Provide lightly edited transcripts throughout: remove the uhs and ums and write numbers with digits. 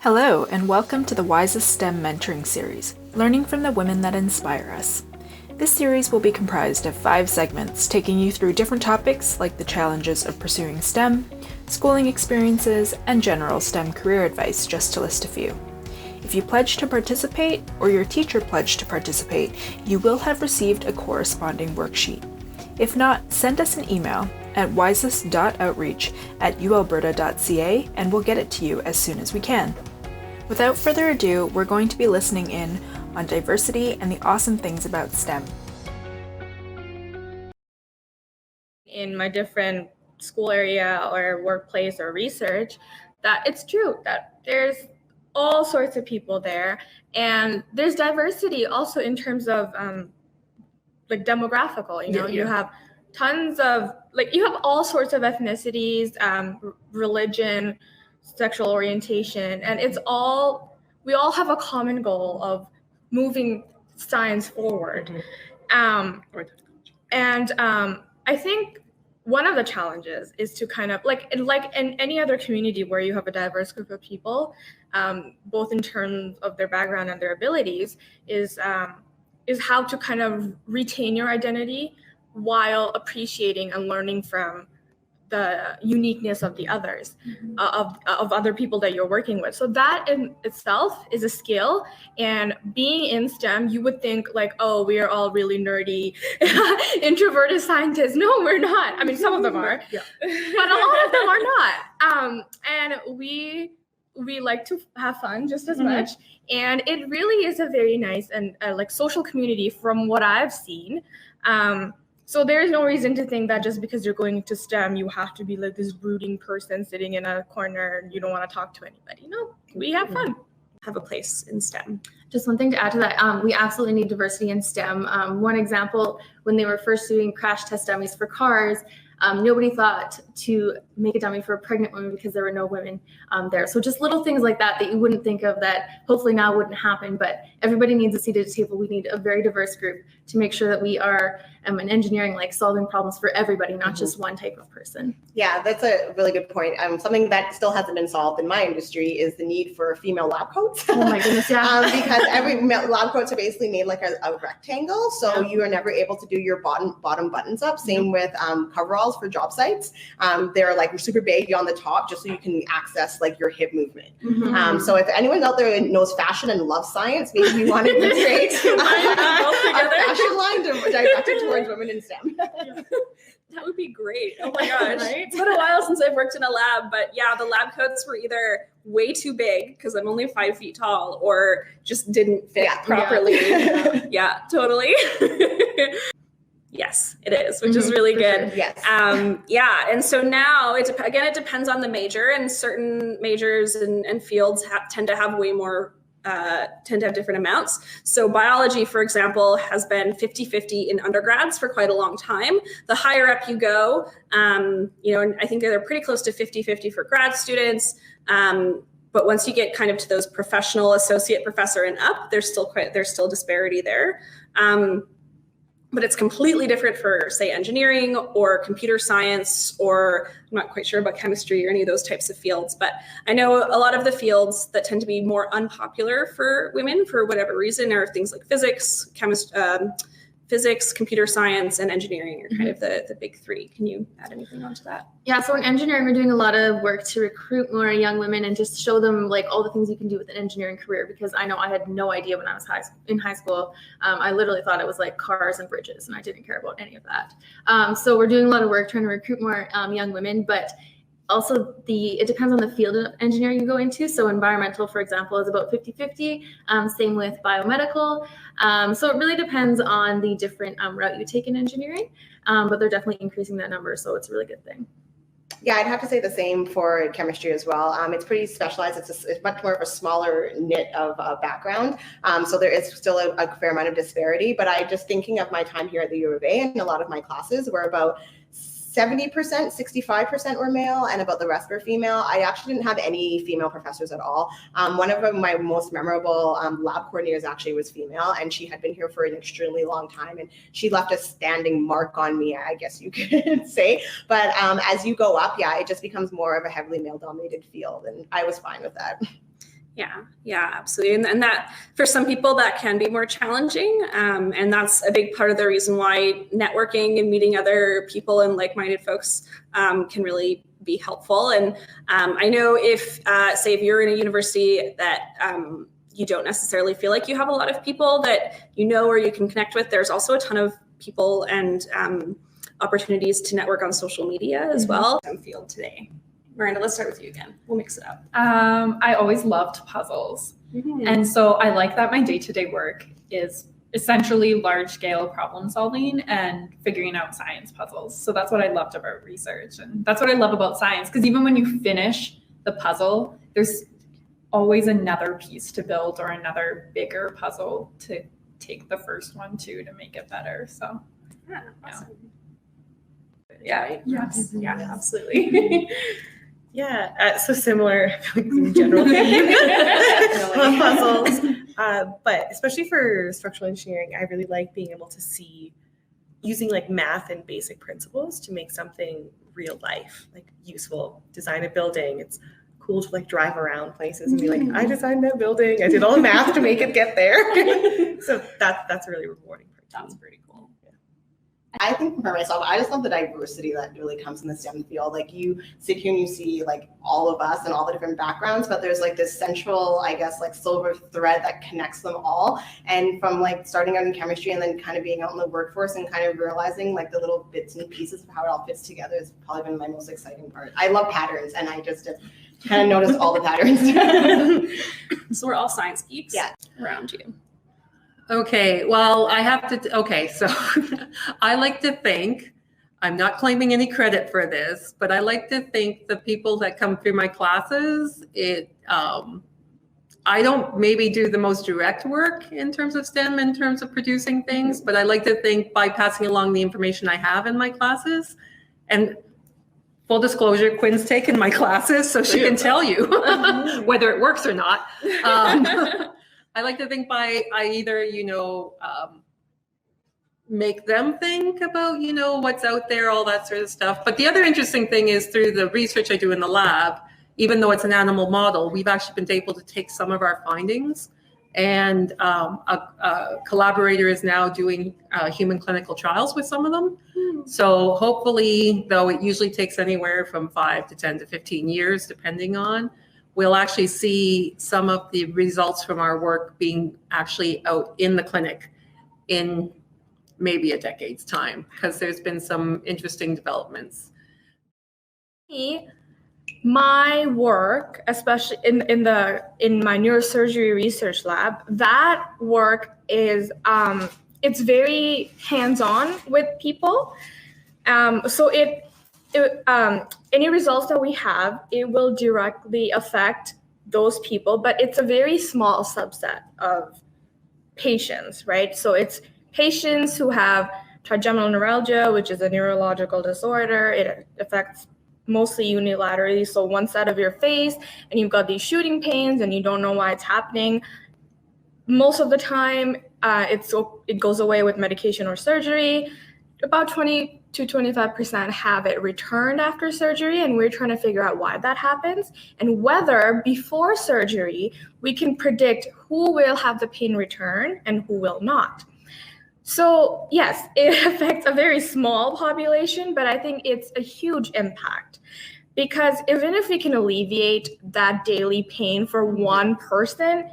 Hello, and welcome to the WISEST STEM Mentoring Series, learning from the women that inspire us. This series will be comprised of 5 segments, taking you through different topics like the challenges of pursuing STEM, schooling experiences, and general STEM career advice, just to list a few. If you pledge to participate, or your teacher pledged to participate, you will have received a corresponding worksheet. If not, send us an email at wisest.outreach@ualberta.ca and we'll get it to you as soon as we can. Without further ado, we're going to be listening in on diversity and the awesome things about STEM. In my different school area or workplace or research, that it's true that there's all sorts of people there, and there's diversity also in terms of like demographical. You have tons of you have all sorts of ethnicities, religion, sexual orientation, and we all have a common goal of moving science forward. I think one of the challenges is to kind of like in any other community where you have a diverse group of people, both in terms of their background and their abilities, is how to kind of retain your identity while appreciating and learning from the uniqueness of the others, of other people that you're working with. So that in itself is a skill. And being in STEM, you would think like, oh, we are all really nerdy, introverted scientists. No, we're not. I mean, some of them are, but a lot of them are not. And we like to have fun just as much. And it really is a very nice and social community from what I've seen. So there's no reason to think that just because you're going to STEM, you have to be like this brooding person sitting in a corner and you don't want to talk to anybody. No, we have fun. Have a place in STEM. Just one thing to add to that, we absolutely need diversity in STEM. One example, when they were first doing crash test dummies for cars, nobody thought to make a dummy for a pregnant woman because there were no women there. So just little things like that you wouldn't think of that hopefully now wouldn't happen, but everybody needs a seat at the table. We need a very diverse group to make sure that we are in engineering, solving problems for everybody, not just one type of person. Yeah, that's a really good point. Something that still hasn't been solved in my industry is the need for female lab coats. Oh my goodness, yeah. Because every lab coats are basically made like a rectangle, so you are never able to do your bottom buttons up. Same with coveralls for job sites. They're super baggy on the top just so you can access your hip movement. So if anyone out there knows fashion and loves science, maybe we want to create a fashion line directed towards women in STEM. That would be great. Oh my gosh. Right? It's been a while since I've worked in a lab, but yeah, the lab coats were either way too big because I'm only 5 feet tall or just didn't fit properly. Yeah, totally. Yes, it is, which is really good. Sure. Yes. And so now it depends on the major, and certain majors and fields tend to have way more tend to have different amounts. So biology, for example, has been 50-50 in undergrads for quite a long time. The higher up you go, and I think they're pretty close to 50-50 for grad students. But once you get kind of to those professional associate professor and up, there's still disparity there. But it's completely different for, say, engineering or computer science, or I'm not quite sure about chemistry or any of those types of fields. But I know a lot of the fields that tend to be more unpopular for women for whatever reason are things like physics, computer science, and engineering are kind of the big three. Can you add anything onto that? Yeah, so in engineering, we're doing a lot of work to recruit more young women and just show them all the things you can do with an engineering career, because I know I had no idea when I was in high school. I literally thought it was cars and bridges, and I didn't care about any of that. So we're doing a lot of work trying to recruit more young women, but also it depends on the field of engineering you go into. So environmental, for example, is about 50-50, same with biomedical. So it really depends on the different route you take in engineering, but they're definitely increasing that number. So it's a really good thing. Yeah, I'd have to say the same for chemistry as well. It's pretty specialized. It's much more of a smaller knit of background. So there is still a fair amount of disparity, but just thinking of my time here at the U of A, and a lot of my classes were about 70%, 65% were male, and about the rest were female. I actually didn't have any female professors at all. One of my most memorable lab coordinators actually was female, and she had been here for an extremely long time, and she left a standing mark on me, I guess you could say. But as you go up, it just becomes more of a heavily male-dominated field, and I was fine with that. Yeah, absolutely. And that for some people that can be more challenging. And that's a big part of the reason why networking and meeting other people and like-minded folks can really be helpful. And I know if, say, if you're in a university that you don't necessarily feel like you have a lot of people that you know or you can connect with, there's also a ton of people and opportunities to network on social media as well. Field today. Miranda, let's start with you again. We'll mix it up. I always loved puzzles. And so I like that my day-to-day work is essentially large-scale problem solving and figuring out science puzzles. So that's what I loved about research. And that's what I love about science, because even when you finish the puzzle, there's always another piece to build or another bigger puzzle to take the first one to make it better. So Awesome. Yeah, absolutely. Yeah, so similar in general puzzles, but especially for structural engineering, I really like being able to see using like math and basic principles to make something real life, like useful. Design a building. It's cool to like drive around places and be like, I designed that building. I did all the math to make it get there. So that's really rewarding. That's pretty cool. I think for myself, I just love the diversity that really comes in the STEM field. Like you sit here and you see like all of us and all the different backgrounds, but there's like this central, I guess, like silver thread that connects them all. And from like starting out in chemistry and then kind of being out in the workforce and kind of realizing like the little bits and pieces of how it all fits together has probably been my most exciting part. I love patterns, and I just kind of noticed all the patterns. So we're all science geeks around you. Okay, well, I have to, so I like to think, I'm not claiming any credit for this, but I like to think the people that come through my classes, I don't maybe do the most direct work in terms of STEM, in terms of producing things, but I like to think by passing along the information I have in my classes. And full disclosure, Quinn's taken my classes, so she can tell you whether it works or not. I like to think I either, make them think about, what's out there, all that sort of stuff. But the other interesting thing is through the research I do in the lab, even though it's an animal model, we've actually been able to take some of our findings, and a collaborator is now doing human clinical trials with some of them. So hopefully, though it usually takes anywhere from 5 to 10 to 15 years, depending on, we'll actually see some of the results from our work being actually out in the clinic in maybe a decade's time, because there's been some interesting developments. My work, especially in my neurosurgery research lab, that work is it's very hands-on with people. So any results that we have, it will directly affect those people, but it's a very small subset of patients, right? So it's patients who have trigeminal neuralgia, which is a neurological disorder. It affects mostly unilaterally, so one side of your face, and you've got these shooting pains and you don't know why it's happening. Most of the time, it goes away with medication or surgery. About 20 to 25% have it returned after surgery, and we're trying to figure out why that happens and whether before surgery we can predict who will have the pain return and who will not. So yes, it affects a very small population, but I think it's a huge impact, because even if we can alleviate that daily pain for one person,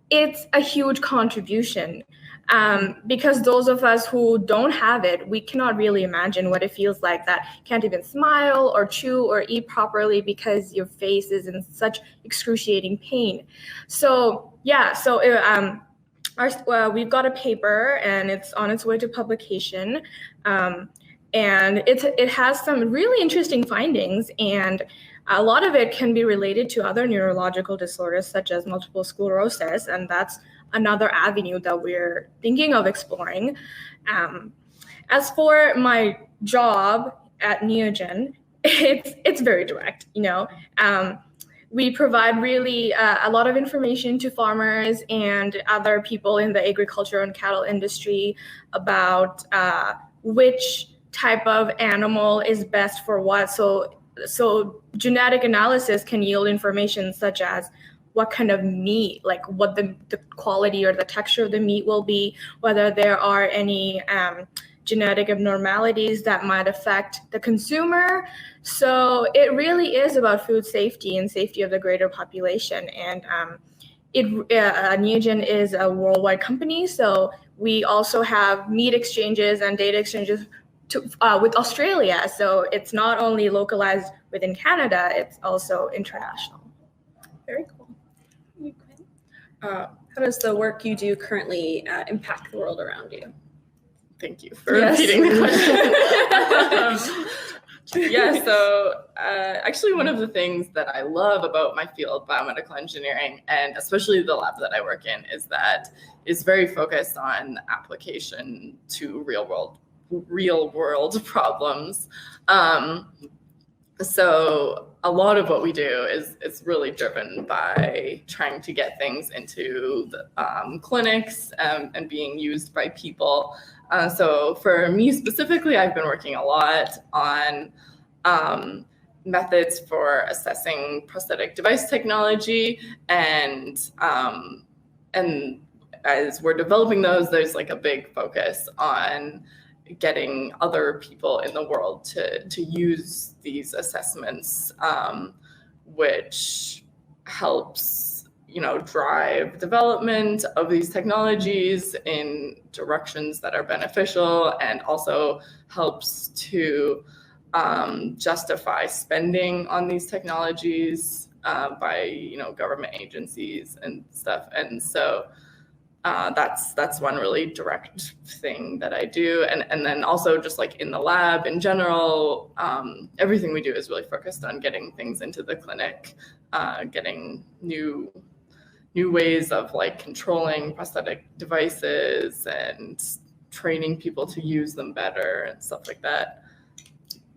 it's a huge contribution. Because those of us who don't have it, we cannot really imagine what it feels like, that can't even smile or chew or eat properly because your face is in such excruciating pain. So we've got a paper and it's on its way to publication, and it has some really interesting findings, and a lot of it can be related to other neurological disorders such as multiple sclerosis, and that's another avenue that we're thinking of exploring. As for my job at Neogen, it's very direct, we provide really a lot of information to farmers and other people in the agriculture and cattle industry about which type of animal is best for what. So genetic analysis can yield information such as what kind of meat, like what the quality or the texture of the meat will be, whether there are any genetic abnormalities that might affect the consumer. So it really is about food safety and safety of the greater population. And Neogen is a worldwide company, so we also have meat exchanges and data exchanges with Australia. So it's not only localized within Canada, it's also international. Very cool. How does the work you do currently impact the world around you? Thank you for repeating the question. So actually one of the things that I love about my field, biomedical engineering, and especially the lab that I work in, is that it's very focused on application to real world problems. So a lot of what we do is really driven by trying to get things into the clinics and being used by people. So for me specifically, I've been working a lot on methods for assessing prosthetic device technology, and as we're developing those, there's like a big focus on getting other people in the world to use these assessments, which helps drive development of these technologies in directions that are beneficial, and also helps to justify spending on these technologies by government agencies and stuff. And so that's one really direct thing that I do. And then also just like in the lab in general, everything we do is really focused on getting things into the clinic, getting new ways of like controlling prosthetic devices and training people to use them better and stuff like that.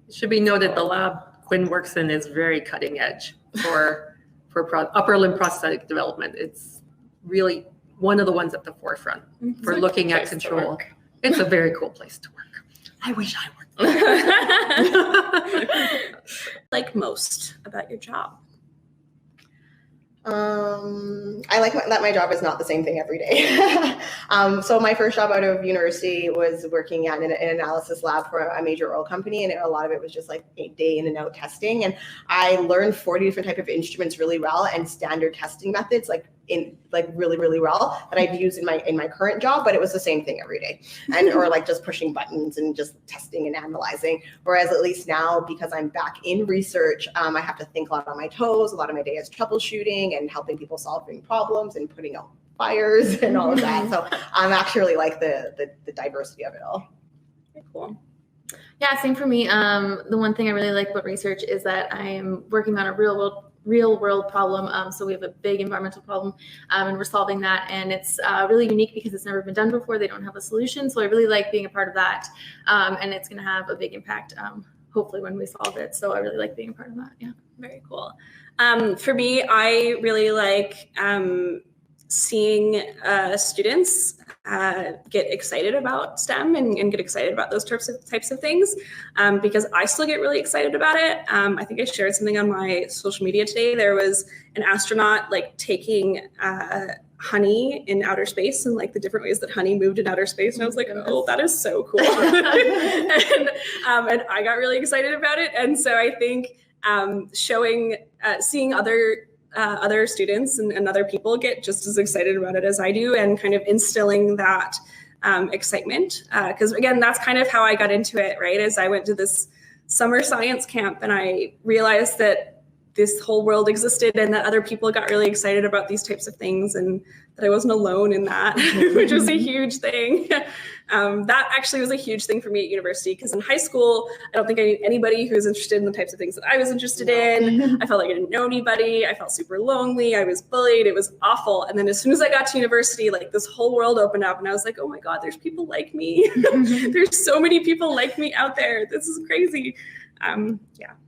It should be noted the lab Quinn works in is very cutting edge for upper limb prosthetic development. It's really one of the ones at the forefront for looking at control. It's a very cool place to work. I wish I worked. Like most about your job? I like that my job is not the same thing every day. So my first job out of university was working at an analysis lab for a major oil company, and a lot of it was just like day in and out testing. And I learned 40 different types of instruments really well, and standard testing methods really well that I've used in my current job, but it was the same thing every day, or like just pushing buttons and just testing and analyzing. Whereas at least now, because I'm back in research, I have to think a lot on my toes. A lot of my day is troubleshooting and helping people solving problems and putting out fires and all of that. So I'm actually like the diversity of it all. Very cool. Yeah, same for me. The one thing I really like about research is that I am working on a real world problem. So we have a big environmental problem, and we're solving that. And it's really unique because it's never been done before. They don't have a solution. So I really like being a part of that. And it's going to have a big impact, hopefully, when we solve it. So I really like being a part of that. Yeah. Very cool. For me, I really like seeing students get excited about STEM and get excited about those types of things, because I still get really excited about it. I think I shared something on my social media today. There was an astronaut like taking honey in outer space and like the different ways that honey moved in outer space, and I was like, oh, that is so cool. and I got really excited about it. And so I think seeing other students and other people get just as excited about it as I do, and kind of instilling that excitement. Because again, that's kind of how I got into it, right? As I went to this summer science camp and I realized that this whole world existed and that other people got really excited about these types of things, and that I wasn't alone in that, which was a huge thing. That actually was a huge thing for me at university, because in high school, I don't think I knew anybody who was interested in the types of things that I was interested in. I felt like I didn't know anybody. I felt super lonely. I was bullied. It was awful. And then as soon as I got to university, like this whole world opened up, and I was like, oh my God, there's people like me. There's so many people like me out there. This is crazy.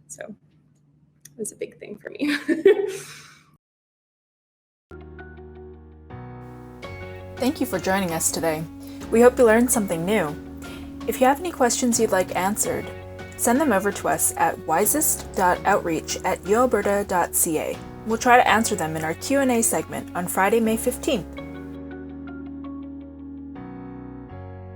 So it was a big thing for me. Thank you for joining us today. We hope you learned something new. If you have any questions you'd like answered, send them over to us at wisest.outreach@ualberta.ca. We'll try to answer them in our Q&A segment on Friday, May 15th.